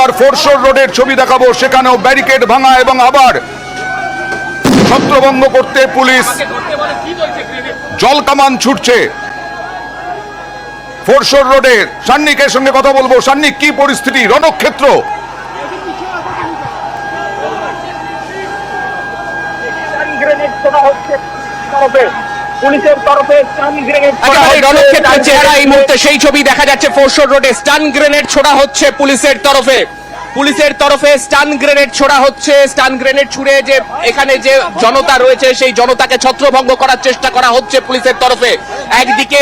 এবার ফোরশোর রোডের ছবি দেখাবো, সেখানেও ব্যারিকেড ভাঙা এবং আবার ছত্রভঙ্গ করতে পুলিশ জল কামান ছুটছে। ফোরশোর রোডে সান্নিকের সঙ্গে কথা বলবো। সান্নিক, কি পরিস্থিতি? রণক্ষেত্র। পুলিশের তরফে রণক্ষেত্রের চেহারা এই মুহূর্তে সেই ছবি দেখা যাচ্ছে। ফোরশোর রোডে স্টান গ্রেনেড ছোড়া হচ্ছে পুলিশের তরফে। পুলিশের তরফে স্টান গ্রেনেড ছোড়া হচ্ছে। স্টান গ্রেনেড ছুড়ে যে এখানে যে জনতা রয়েছে সেই জনতাকে ছত্রভঙ্গ করার চেষ্টা করা হচ্ছে পুলিশের তরফে। একদিকে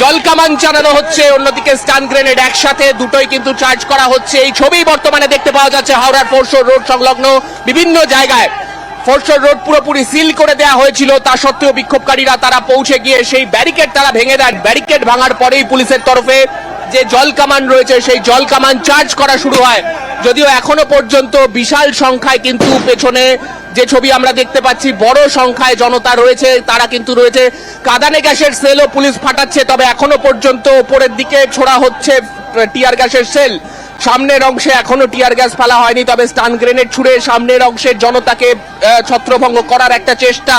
জল কামান চালানো হচ্ছে, অন্যদিকে স্টান গ্রেনেড, একসাথে দুটোই কিন্তু চার্জ করা হচ্ছে। এই ছবি বর্তমানে দেখতে পাওয়া যাচ্ছে হাওড়ার ফোরশোর রোড সংলগ্ন বিভিন্ন জায়গায়। ফোরশোর রোড পুরোপুরি সিল করে দেওয়া হয়েছিল, তা সত্ত্বেও বিক্ষোভকারীরা তারা পৌঁছে গিয়ে সেই ব্যারিকেড তারা ভেঙে দেন। ব্যারিকেড ভাঙার পরেই পুলিশের তরফে যে জল কামান রয়েছে সেই জল কামান চার্জ করা শুরু হয়। যদিও এখনো পর্যন্ত বিশাল সংখ্যায় কিন্তু পেছনে যে ছবি আমরা দেখতে পাচ্ছি, বড় সংখ্যায় জনতা রয়েছে, তারা কিন্তু রয়েছে। কাঁদানে গ্যাসের সেলও পুলিশ ফাটাচ্ছে, তবে এখনো পর্যন্ত উপরের দিকে ছোড়া হচ্ছে টিয়ার গ্যাসের সেল। সামনের অংশে এখনো টিয়ার গ্যাস ফেলা হয়নি, তবে স্টান গ্রেনেড ছুড়ে সামনের অংশের জনতাকে ছত্রভঙ্গ করার একটা চেষ্টা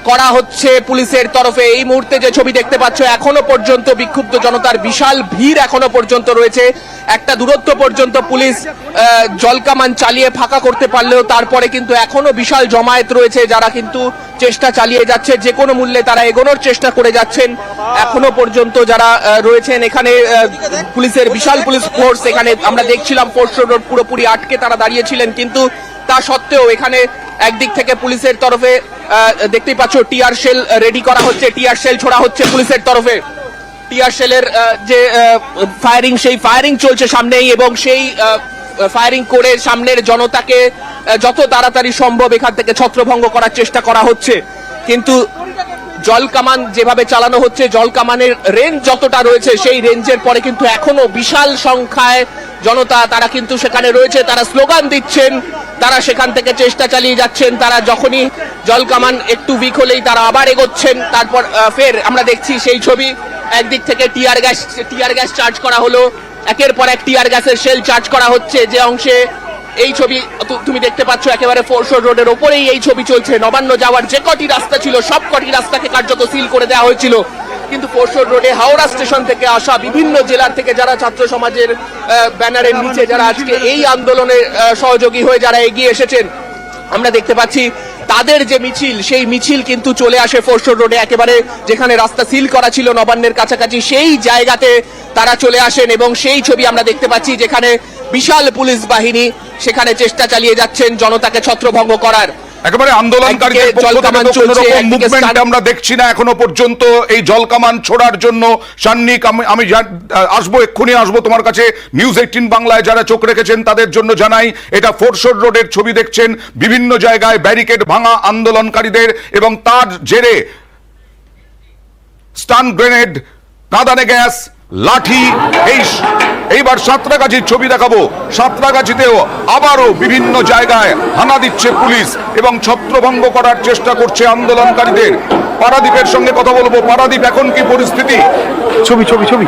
করা হচ্ছে পুলিশের তরফে। এই মুহূর্তে যে ছবি দেখতে পাচ্ছ, এখনো পর্যন্ত বিক্ষুব্ধ জনতার বিশাল ভিড় এখনো পর্যন্ত রয়েছে। একটা দূরত্ব পর্যন্ত পুলিশ জলকামান চালিয়ে ফাঁকা করতে পারলেও তারপরে কিন্তু এখনো বিশাল জমায়েত রয়েছে, যারা কিন্তু চেষ্টা চালিয়ে যাচ্ছে, যে কোনো মূল্যে তারা এগোনোর চেষ্টা করে যাচ্ছেন। এখনো পর্যন্ত যারা রয়েছেন এখানে পুলিশের বিশাল পুলিশ ফোর্স, এখানে আমরা দেখছিলাম ফোরশোর রোড পুরোপুরি আটকে তারা দাঁড়িয়েছিলেন, কিন্তু তা সত্ত্বেও এখানে একদিক থেকে পুলিশের তরফে দেখতেই পাচ্ছ টিয়ার শেল রেডি করা হচ্ছে, টিয়ার শেল ছোড়া হচ্ছে পুলিশের তরফে। টিয়ার শেলের যে ফায়ারিং, সেই ফায়ারিং চলছে সামনেই, এবং সেই ফায়ারিং করে সামনের জনতাকে যত তাড়াতাড়ি সম্ভব এখান থেকে ছত্রভঙ্গ করার চেষ্টা করা হচ্ছে। কিন্তু জল কামান যেভাবে চালানো হচ্ছে, জল কামানের রেঞ্জ যতটা রয়েছে সেই রেঞ্জের পরে কিন্তু এখনো বিশাল সংখ্যায় জনতা তারা কিন্তু সেখানে রয়েছে, তারা স্লোগান দিচ্ছেন, তারা সেখান থেকে চেষ্টা চালিয়ে যাচ্ছেন। তারা যখনই জল কামান একটু উইক হলেই তারা আবার এগোচ্ছেন। তারপর ফের আমরা দেখছি সেই ছবি, একদিক থেকে টিয়ার গ্যাস চার্জ করা হলো, একের পর এক টিয়ার গ্যাসের শেল চার্জ করা হচ্ছে। যে অংশে এই ছবি তুমি দেখতে পাচ্ছ, একেবারে ফোরশোর রোডের ওপরেই এই ছবি চলছে। নবান্ন যাওয়ার যে কটি রাস্তা ছিল সব কটি রাস্তাকে কার্যত সিল করে দেওয়া হয়েছিল, কিন্তু ফোরশোর রোডে হাওড়া স্টেশন থেকে আসা বিভিন্ন জেলার থেকে যারা ছাত্র সমাজের ব্যানারের নিচে যারা আজকে এই আন্দোলনে সহযোগী হয়ে যারা এগিয়ে এসেছেন, আমরা দেখতে পাচ্ছি তাদের যে মিছিল, সেই মিছিল কিন্তু চলে আসে ফোরশোর রোডে, একেবারে যেখানে রাস্তা সিল করা ছিল নবান্নের কাছাকাছি সেই জায়গাতে তারা চলে আসেন। এবং সেই ছবি আমরা দেখতে পাচ্ছি যেখানে বিশাল পুলিশ বাহিনী সেখানে চেষ্টা চালিয়ে যাচ্ছেন জনতাকে ছত্রভঙ্গ করার। একেবারে আন্দোলনকারীদের পক্ষ থেকে কোনো রকম মুভমেন্ট আমরা দেখছি না এখনো পর্যন্ত এই জলকামান ছোড়ার জন্য। সান্নিক, আমি আসবো, এক্ষুনি আসবো তোমার কাছে। নিউজ 18 বাংলায় যারা চোখ রেখেছেন তাদের জন্য জানাই, এটা ফোরশোর রোডের ছবি দেখছেন। বিভিন্ন জায়গায় ব্যারিকেড ভাঙা আন্দোলনকারীদের, এবং তার জেরে স্টান গ্রেনেড, কাঁদানে গ্যাস, লাঠি। এইবার সাঁতরাগাছির ছবি দেখাবো। সাঁতরাগাছিতেও আবারও বিভিন্ন জায়গায় হানা দিচ্ছে পুলিশ এবং ছত্রভঙ্গ করার চেষ্টা করছে আন্দোলনকারীদের। পারাদীপের সঙ্গে কথা বলবো। পারাদীপ, এখন কি পরিস্থিতি? ছবি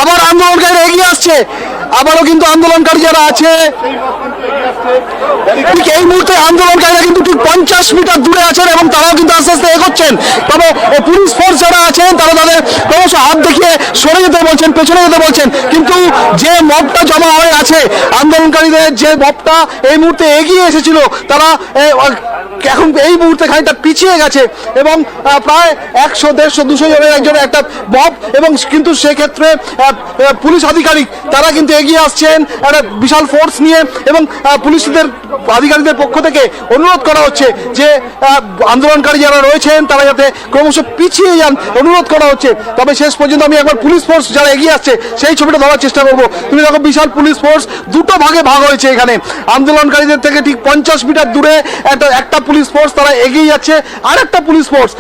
আবার আন্দোলনকারীরা এগিয়ে আসছে, আবারও কিন্তু আন্দোলনকারী যারা আছে ঠিক এই মুহূর্তে আন্দোলনকারীরা কিন্তু ঠিক 50 মিটার দূরে আছেন এবং তারাও কিন্তু আস্তে আস্তে এগোচ্ছেন। তবে পুলিশ ফোর্স যারা আছেন তারা তাদের ক্রমশ হাত দেখিয়ে সরে যেতে বলছেন, পেছনে যেতে বলছেন। কিন্তু যে মবটা জমা হয়ে আছে, আন্দোলনকারীদের যে মবটা এই মুহূর্তে এগিয়ে এসেছিল, তারা এখন এই মুহূর্তে খানিকটা পিছিয়ে গেছে এবং প্রায় 100, 150, 200 জনের একজনের একটা মব। এবং কিন্তু সেক্ষেত্রে পুলিশ আধিকারিক তারা কিন্তু এগিয়ে আসছেন একটা বিশাল ফোর্স নিয়ে, এবং পুলিশদের আধিকারিকদের পক্ষ থেকে অনুরোধ করা হচ্ছে যে আন্দোলনকারী যারা রয়েছেন তারা যাতে ক্রমশ পিছিয়ে যান, অনুরোধ করা হচ্ছে। তবে শেষ পর্যন্ত আমি একবার পুলিশ ফোর্স যারা এগিয়ে আসছে সেই ছবিটা ধরার চেষ্টা করবো। তুমি দেখো বিশাল পুলিশ ফোর্স দুটো ভাগে ভাগ হয়েছে এখানে। আন্দোলনকারীদের থেকে ঠিক 50 মিটার দূরে একটা পুলিশ ফোর্স তারা এগিয়ে যাচ্ছে, আর একটা পুলিশ ফোর্স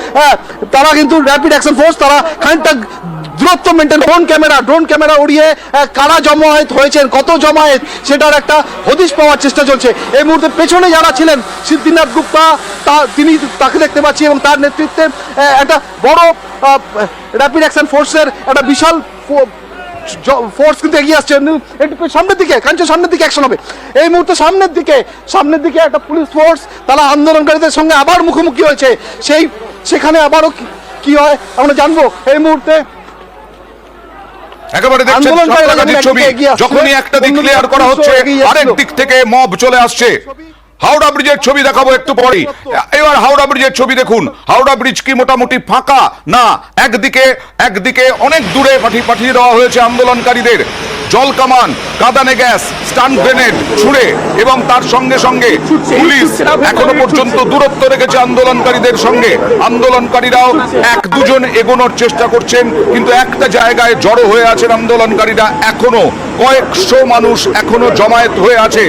তারা কিন্তু র্যাপিড অ্যাকশন ফোর্স, তারা খানিকটা দূরত্ব মেনটেন। ড্রোন ক্যামেরা উড়িয়ে কারা জমায়েত হয়েছেন, কত জমায়েত, সেটার একটা হদিশ পাওয়ার চেষ্টা চলছে। এই মুহূর্তে পেছনে যারা ছিলেন, সিদ্ধিনাথ গুপ্তা তাকে দেখতে পাচ্ছি, এবং তার নেতৃত্বে একটা বড় র্যাপিড অ্যাকশন ফোর্সের একটা বিশাল ফোর্স কিন্তু এগিয়ে আসছে একটু সামনের দিকে, কাঞ্চন সামনের দিকে অ্যাকশন হবে এই মুহূর্তে। সামনের দিকে একটা পুলিশ ফোর্স তারা আন্দোলনকারীদের সঙ্গে আবার মুখোমুখি হয়েছে। সেখানে আবারও কি হয় আমরা জানবো এই মুহূর্তে। একেবারে দেখছেন সাঁতরাগাছির ছবি, যখনই একটা দিক ক্লিয়ার করা হচ্ছে আরেক দিক থেকে মব চলে আসছে। হাওড়া ব্রিজের ছবি দেখাবো একটু পরেই। এবার হাওড়া ব্রিজের ছবি দেখুন। হাওড়া ব্রিজ কি মোটামুটি ফাঁকা? না, একদিকে অনেক দূরে পাঠিয়ে দেওয়া হয়েছে আন্দোলনকারীদের। জল কামান, কাঁদানে গ্যাস, স্টান গ্রেনেড ছুড়ে এবং তার সঙ্গে সঙ্গে পুলিশ এখনো পর্যন্ত দূরত্ব রেখেছে আন্দোলনকারীদের সঙ্গে। আন্দোলনকারীরাও এক দুজন এগোনোর চেষ্টা করছেন, কিন্তু একটা জায়গায় জড়ো হয়ে আছেন আন্দোলনকারীরা। এখনো কয়েকশো মানুষ এখনো জমায়েত হয়ে আছে।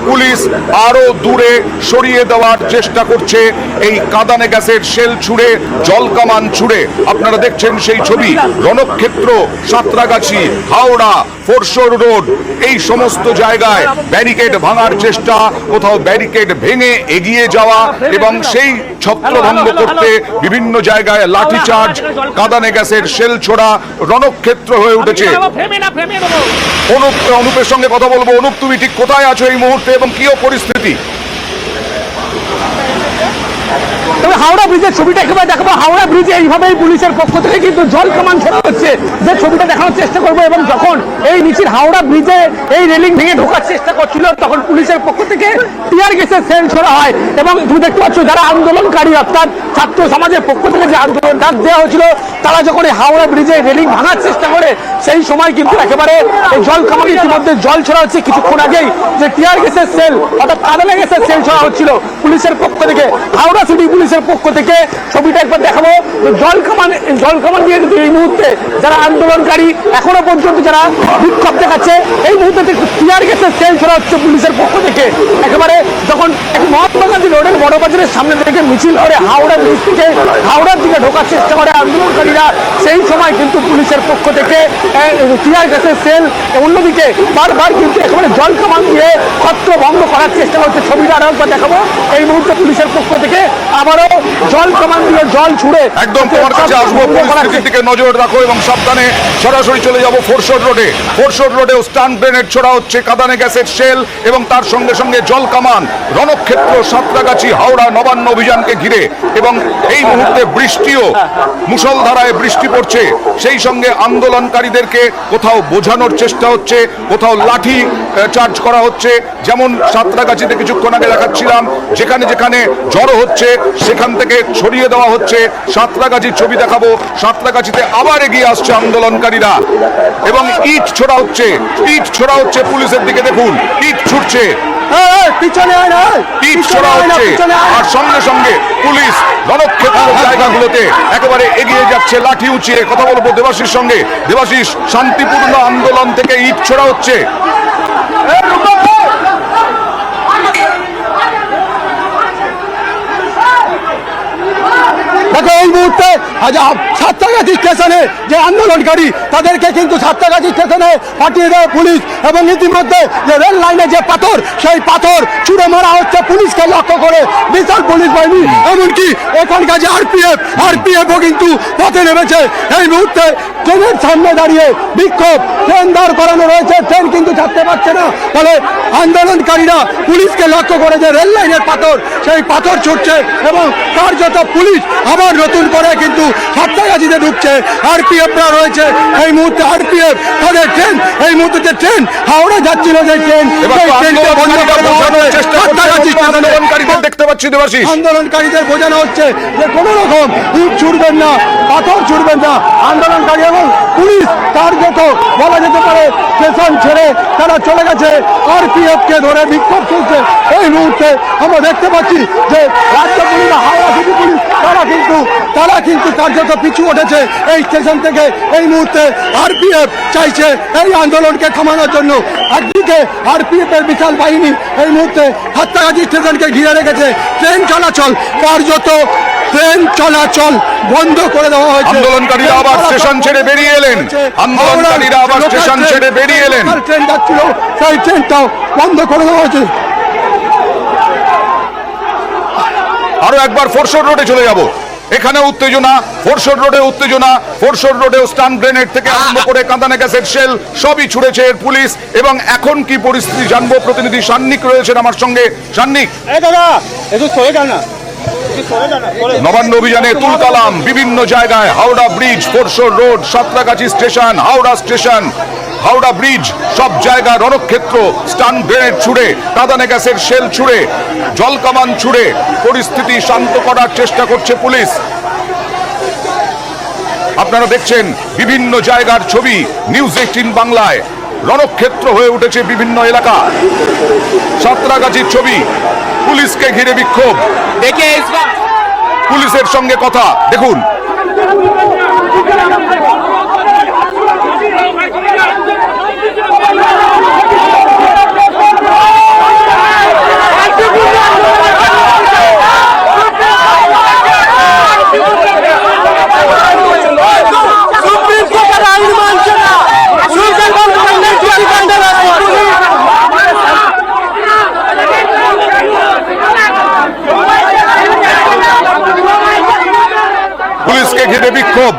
পুলিশ আরো দূরে সরিয়ে দেওয়ার চেষ্টা করছে এই কাঁদানে গ্যাসের শেল ছুড়ে, জল কামান ছুড়ে। আপনারা দেখছেন সেই ছবি। রণক্ষেত্র, সাঁতরাগাছি, হাওড়া, ফোরশোর রোড, এই সমস্ত জায়গায় ব্যারিকেড ভাঙার চেষ্টা, কোথাও ব্যারিকেড ভেঙে এগিয়ে যাওয়া এবং সেই ছত্রভঙ্গ করতে বিভিন্ন জায়গায় লাঠিচার্জ, কাঁদানে গ্যাসের শেল ছোড়া রণক্ষেত্র হয়ে উঠেছে। অনুপের সঙ্গে কথা বলবো। অনুপ, তুমি ঠিক কোথায় আছো এই মুহূর্তে এবং কি পরিস্থিতি? তবে হাওড়া ব্রিজের ছবিটা একেবারে দেখাবো। হাওড়া ব্রিজে এইভাবেই পুলিশের পক্ষ থেকে কিন্তু জল কামান ছোড়া হচ্ছে, যে ছবিটা দেখানোর চেষ্টা করবো। এবং যখন এই মিছিল হাওড়া ব্রিজে এই রেলিং ভেঙে ঢোকার চেষ্টা করছিল, তখন পুলিশের পক্ষ থেকে টিয়ার গ্যাসের সেল ছোড়া হয়। এবং তুমি দেখতে পাচ্ছ যারা আন্দোলনকারী অর্থাৎ ছাত্র সমাজের পক্ষ থেকে যে আন্দোলন ডাক দেওয়া হয়েছিল, তারা যখন এই হাওড়া ব্রিজে রেলিং ভাঙার চেষ্টা করে, সেই সময় কিন্তু একেবারে এই জল কামান ইতিমধ্যে জল ছোড়া হচ্ছে। কিছুক্ষণ আগেই যে টিয়ার গ্যাসের সেল অর্থাৎ কাঁদানে গ্যাসের সেল ছোড়া হচ্ছিল পুলিশের পক্ষ থেকে। হাওড়া সিটি পুলিশের পক্ষ থেকে ছবিটা একবার দেখাবো। জল কামান দিয়ে কিন্তু এই মুহূর্তে যারা আন্দোলনকারী এখনো পর্যন্ত যারা বিক্ষোভ দেখাচ্ছে, এই মুহূর্তে টিয়ার গ্যাসের সেল ছোড়া হচ্ছে পুলিশের পক্ষ থেকে। একেবারে যখন মহাত্মা গান্ধী রোডের বড়বাজারের সামনে থেকে মিছিল করে হাওড়া ব্রিজ থেকে হাওড়ার দিকে ঢোকার চেষ্টা করে আন্দোলনকারীরা, সেই সময় কিন্তু পুলিশের পক্ষ থেকে টিয়ার গ্যাসের সেল, অন্যদিকে বারবার কিন্তু একেবারে জল কামান দিয়ে ছত্র ভঙ্গ করার চেষ্টা করছে। ছবিটা আরো একবার দেখাবো। এই মুহূর্তে পুলিশের পক্ষ থেকে আবারও জল কামান দিয়ে জল ছুড়ে একদম তোমার কাছে আসবো। পরিস্থিতির দিকে নজর রাখো এবং সাবধানে সরাসরি চলে যাবো ফোরশোর রোডে। ফোরশোর রোডেও স্টান গ্রেনেড ছোড়া হচ্ছে, কাঁদানে গ্যাসের শেল এবং তার সঙ্গে সঙ্গে জল কামান। রণক্ষেত্র, সাঁতরাগাছি, হাওড়া নবান্ন অভিযানকে ঘিরে এবং এই মুহূর্তে বৃষ্টিও, মুষলধারায় বৃষ্টি পড়ছে। সেই সঙ্গে আন্দোলনকারীদেরকে কোথাও বোঝানোর চেষ্টা হচ্ছে, কোথাও লাঠি চার্জ করা হচ্ছে। যেমন সাঁতরাগাছিতে কিছুক্ষণ আগে দেখাচ্ছিলাম, যেখানে যেখানে জড়ো হচ্ছে সেখান থেকে ছড়িয়ে দেওয়া হচ্ছে। সাঁতরাগাছির ছবি দেখাবো। সাঁতরাগাছিতে আবার এগিয়ে আসছে আন্দোলনকারীরা এবং ইট ছোড়া হচ্ছে পুলিশের দিকে। দেখুন, ইট ছুটছে, ইট ছোড়া হচ্ছে, আর সঙ্গে সঙ্গে পুলিশ রণক্ষেত্র জায়গাগুলোতে একেবারে এগিয়ে যাচ্ছে লাঠি উঁচিয়ে। কথা বলবো দেবাশিস সঙ্গে। দেবাশিস, শান্তিপূর্ণ আন্দোলন থেকে ইট ছোড়া হচ্ছে। দেখো এই মুহূর্তে সাঁতরাগাছি স্টেশনে যে আন্দোলনকারী, তাদেরকে কিন্তু সাঁতরাগাছি স্টেশনে পাঠিয়ে দেয় পুলিশ। এবং ইতিমধ্যে যে রেল লাইনে যে পাথর, সেই পাথর ছুড়ে মারা হচ্ছে পুলিশকে লক্ষ্য করে। বিশাল পুলিশ বাহিনী, এমনকি এখানকার যে আরপিএফও কিন্তু পথে নেমেছে। এই মুহূর্তে ট্রেনের সামনে দাঁড়িয়ে বিক্ষোভ, ট্রেন দাঁড় করানো রয়েছে, ট্রেন কিন্তু ছাড়তে পারছে না। ফলে আন্দোলনকারীরা পুলিশকে লক্ষ্য করে যে রেল লাইনের পাথর, সেই পাথর ছুটছে এবং কার্যত পুলিশ আবার নতুন করে কিন্তু সাঁতরাগাছিতে ঢুকছে। আরপিএফরা রয়েছে এই মুহূর্তে। আরপিএফ তাদের ট্রেন, এই মুহূর্তে যে ট্রেন হাওড়া যাচ্ছিল, যে ট্রেন, সেই ট্রেনকে বন্ধ করে দেখতে পাচ্ছি দেবাশিস। আন্দোলনকারীদের বোঝানো হচ্ছে যে কোনো রকম ইট ছুড়বেন না, পাথর ছুড়বেন না। আন্দোলনকারী এবং পুলিশ কার্যত বলা যেতে পারে স্টেশন ছেড়ে তারা চলে গেছে। আরপিএফ কে ধরে বিক্ষোভ চলছে। এই মুহূর্তে আমরা দেখতে পাচ্ছি যে রাজ্য পুলিশ, হাওড়া সিটি পুলিশ, তারা কিন্তু কার্যত পিছু উঠেছে এই স্টেশন থেকে। এই মুহূর্তে আরপিএফ চাইছে এই আন্দোলনকে থামানোর জন্য। একদিকে আরপিএফ এর বিশাল বাহিনী এই মুহূর্তে সাঁতরাগাছি স্টেশনকে ঘিরে রেখেছে। ট্রেন চলাচল বন্ধ করে দেওয়া হয়েছে। আন্দোলনকারীরা আবার স্টেশন ছেড়ে বেরিয়ে এলেন। ট্রেন যাচ্ছিল, সেই ট্রেনটাও বন্ধ করে দেওয়া হয়েছে। আরো একবার ফোরশোর রোডে চলে যাব। এখানে উত্তেজনা, ফোরশোর রোডে উত্তেজনা, ফোরশোর রোডেও স্টান গ্রেনেড থেকে আরম্ভ করে কাঁদানে গ্যাসের শেল সবই ছুড়েছে এর পুলিশ। এবং এখন কি পরিস্থিতি জানবো, প্রতিনিধি সান্নিক রয়েছেন আমার সঙ্গে। সান্নিক, নবান্ন অভিযানে তুলকালাম বিভিন্ন জায়গায়, Howrah bridge, foreshore road, Santragachi station, Howrah station, Howrah bridge, সব জায়গায় রণক্ষেত্র। স্টান গ্রেনেড ছুড়ে, কাঁদানে গ্যাসের শেল ছুড়ে, জল কামান ছুড়ে পরিস্থিতি শান্ত করার চেষ্টা করছে পুলিশ। আপনারা দেখছেন বিভিন্ন জায়গার ছবি নিউজ 18 বাংলায়। রণক্ষেত্র হয়ে উঠেছে বিভিন্ন এলাকা। সাঁতরাগাছির ছবি, পুলিশকে ঘিরে বিক্ষোভ, देखिए इस वक्त পুলিশের সঙ্গে কথা দেখুন। পুলিশকে ঘিরে বিক্ষোভ।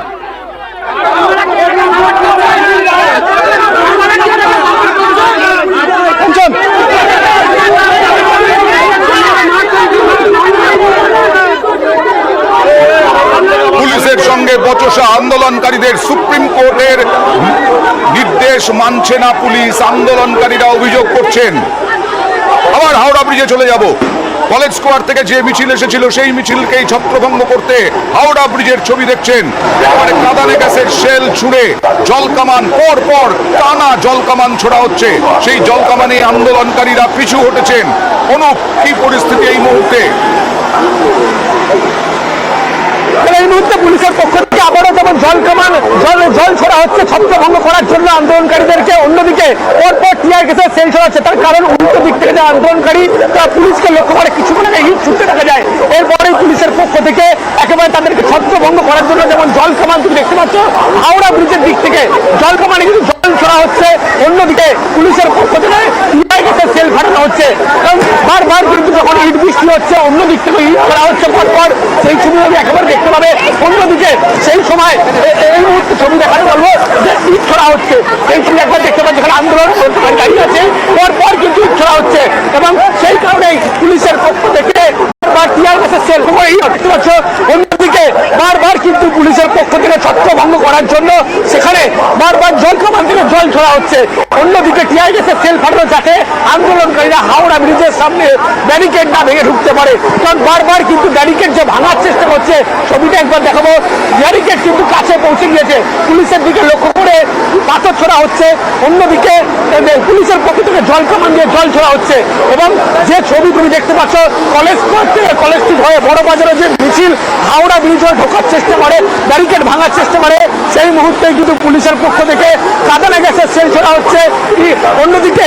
পুলিশের সঙ্গে বচসা আন্দোলনকারীদের। সুপ্রিম কোর্টের নির্দেশ মানছে না পুলিশ, আন্দোলনকারীরা অভিযোগ করছেন। আবার হাওড়া ব্রিজে চলে যাব। কলেজ স্কোয়ার থেকে যে মিছিল এসেছিল সেই মিছিলকেই ছত্রভঙ্গ করতে হাওড়া ব্রিজের ছবি দেখছেন। একেবারে কাঁদানে গ্যাসের শেল ছুড়ে, জল কামান, পর পর টানা জল কামান ছোড়া হচ্ছে। সেই জল কামানে আন্দোলনকারীরা পিছু হটেছেন। অনুপ, কি পরিস্থিতি এই মুহূর্তে? এই মুহূর্তে পুলিশের পক্ষ থেকে আবারও যেমন জল কামান জল ছড়া হচ্ছে ছত্রভঙ্গ করার জন্য আন্দোলনকারীদেরকে, অন্যদিকে পরপর টিয়ার গ্যাসের সেল ছড়াচ্ছে। তার কারণ উল্টো দিক থেকে যে আন্দোলনকারী তারা পুলিশকে লক্ষ্য করে কিছুক্ষণ আগে হিট ছুটতে দেখা যায়। এরপরেই পুলিশের পক্ষ থেকে একেবারে তাদেরকে ছত্রভঙ্গ করার জন্য যেমন জল কামান তুমি দেখতে পাচ্ছ হাওড়া ব্রিজের দিক থেকে জল কামানে কিন্তু জল ছড়া হচ্ছে, অন্যদিকে পুলিশের পক্ষ থেকে টিয়ার গ্যাসের সেল ফাটানো হচ্ছে। কারণ বারবার কিন্তু যখন ইট বৃষ্টি হচ্ছে অন্য দিক থেকে ইট ছড়া হচ্ছে পরপর, সেই ছবি আমি একেবারে দেখতে পাবে। অন্যদিকে সেই সময় এই মুহূর্তে ছবি দেখাতে বলবো যে ইট ছড়া হচ্ছে, সেই ছবি একবার দেখতে পাচ্ছি যেখানে আন্দোলন দাঁড়িয়ে আছে, পরপর কিন্তু ইট ছড়া হচ্ছে। এবং সেই কারণেই পুলিশের পক্ষ থেকে বারবার টিয়ার গ্যাসের সেল দেখতে পাচ্ছ। অন্যদিকে বারবার কিন্তু পুলিশের পক্ষ থেকে ছত্রভঙ্গ করার জন্য সেখানে বারবার জল কামান থেকে জল ছড়া হচ্ছে। অন্যদিকে টিয়ার গ্যাসের সেল ফাটানো যাতে আন্দোলনকারীরা হাওড়া ব্রিজের সামনে ব্যারিকেড না ভেঙে ঢুকতে পারে। কারণ বারবার কিন্তু ব্যারিকেড যে ভাঙার চেষ্টা করছে, ছবিটা একবার দেখাবো, ব্যারিকেড কিন্তু কাছে পৌঁছে গিয়েছে। পুলিশের দিকে লক্ষ্য করে পাথর ছোড়া হচ্ছে, অন্যদিকে পুলিশের পক্ষ থেকে জল কামান দিয়ে জল ছোড়া হচ্ছে। এবং যে ছবি তুমি দেখতে পাচ্ছ কলেজ থেকে কলেজ স্ট্রিট হয়ে বড় বাজারে যে মিছিল হাওড়া ব্রিজ হয়ে ঢোকার চেষ্টা করে, ব্যারিকেড ভাঙার চেষ্টা করে, সেই মুহূর্তে কিন্তু পুলিশের পক্ষ থেকে কাঁদানে গ্যাসের সেল ছোড়া হচ্ছে। অন্যদিকে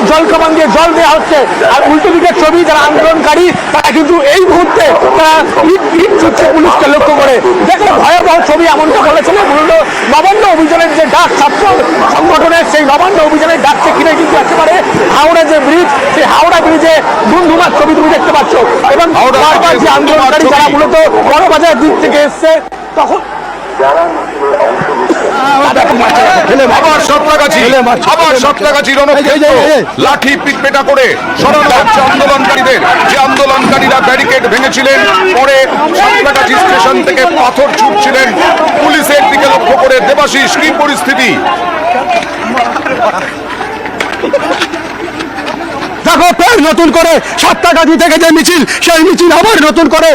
জল কামান দিয়ে জল দেওয়া হচ্ছে। আর উল্টো দিকের ছবি যারা আন্দোলনকারী তারা কিন্তু এই মুহূর্তে তারা ইট ছুটছে পুলিশকে লক্ষ্য করে। দেখো ভয়াবহ ছবি, এমনটা বলেছিল মূলত নবান্ন অভিযানের যে ডাক ছাত্র সংগঠনের, সেই নবান্ন অভিযানের ডাকছে কিনে কিন্তু একেবারে হাওড়া যে ব্রিজ, সেই হাওড়া ব্রিজে ধুমধুমার ছবি তুমি দেখতে পাচ্ছ। এবং বারবার যে আন্দোলনকারী যারা মূলত বড় বাজারের দিক থেকে এসছে তখন আবার সাঁতরাগাছি রণক্ষেত্র, লাঠি পিটপেটা করে সরানো হচ্ছে আন্দোলনকারীদের। যে আন্দোলনকারীরা ব্যারিকেড ভেঙেছিলেন, পরে সাঁতরাগাছি স্টেশন থেকে পাথর ছুটছিলেন পুলিশের দিকে লক্ষ্য করে। দেবাশিস, কি পরিস্থিতি? দেখো ফের নতুন করে সাতটাগাছি থেকে যে মিছিল, সেই মিছিল আবার নতুন করে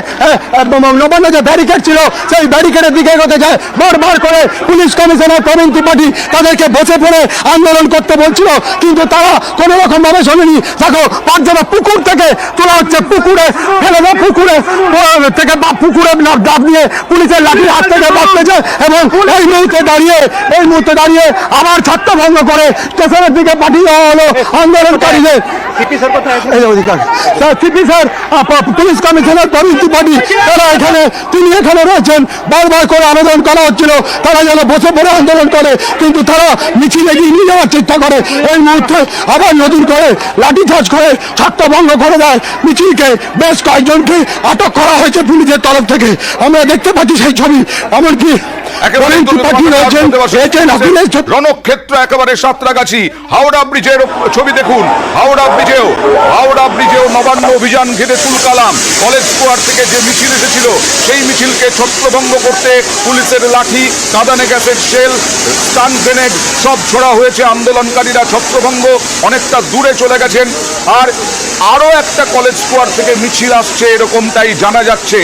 নবান্ন যে ব্যারিকেড ছিল সেই ব্যারিকেডের দিকে এগোতে যায়। বারবার করে পুলিশ কমিশনার প্রবীণ ত্রিপাঠী তাদেরকে বসে পড়ে আন্দোলন করতে বলছিল, কিন্তু তারা কোনো রকম ভাবে শোনেনি। দেখো পাঁচজনা পুকুর থেকে তোলা হচ্ছে, পুকুরে ফেলে দেয়, পুকুরে থেকে পুকুরে ডাব নিয়ে পুলিশের লাঠির হাত থেকে বাঁচতেছে। এবং এই মুহূর্তে দাঁড়িয়ে আবার ছত্রভঙ্গ করে স্টেশনের দিকে পাঠিয়ে দেওয়া হলো আন্দোলনকারীদের। সিপি স্যার কোথায় আছেন? এই যে অধিকার sir CP sir police commissioner Praveen Tripathi তারা তিনি এখানে রয়েছেন। বারবার করে আবেদন করা হচ্ছিল তারা যেন বসে পড়ে আন্দোলন করে, কিন্তু তারা মিছিল এগিয়ে নিয়ে যাওয়ার চেষ্টা করে। এই মুহূর্তে আবার নতুন করে লাঠিচার্জ করে ছত্রভঙ্গ করে দেয় মিছিলকে। বেশ কয়েকজনকে আটক করা হয়েছে পুলিশের তরফ থেকে, আমরা দেখতে পাচ্ছি সেই ছবি। এমনকি একেবারে প্রবীণ ত্রিপাঠী রয়েছেন, আকিলেশ রণক্ষেত্র একেবারে সাঁতরাগাছি। হাওড়া ব্রিজের ছবি দেখুন, হাওড়া ব্রিজেও নবান্ন অভিযান ঘিরে তুলকালাম। কলেজ স্কোয়ার থেকে যে মিছিল এসেছিল সেই মিছিলকে ছত্রভঙ্গ করতে পুলিশের লাঠি, কাঁদানে গ্যাসের শেল, স্টান গ্রেনেড সব ছোড়া হয়েছে। আন্দোলনকারীরা ছত্রভঙ্গ অনেকটা দূরে চলে গেছেন। আর আরো একটা কলেজ স্কোয়ার থেকে মিছিল আসছে এরকমটাই জানা যাচ্ছে।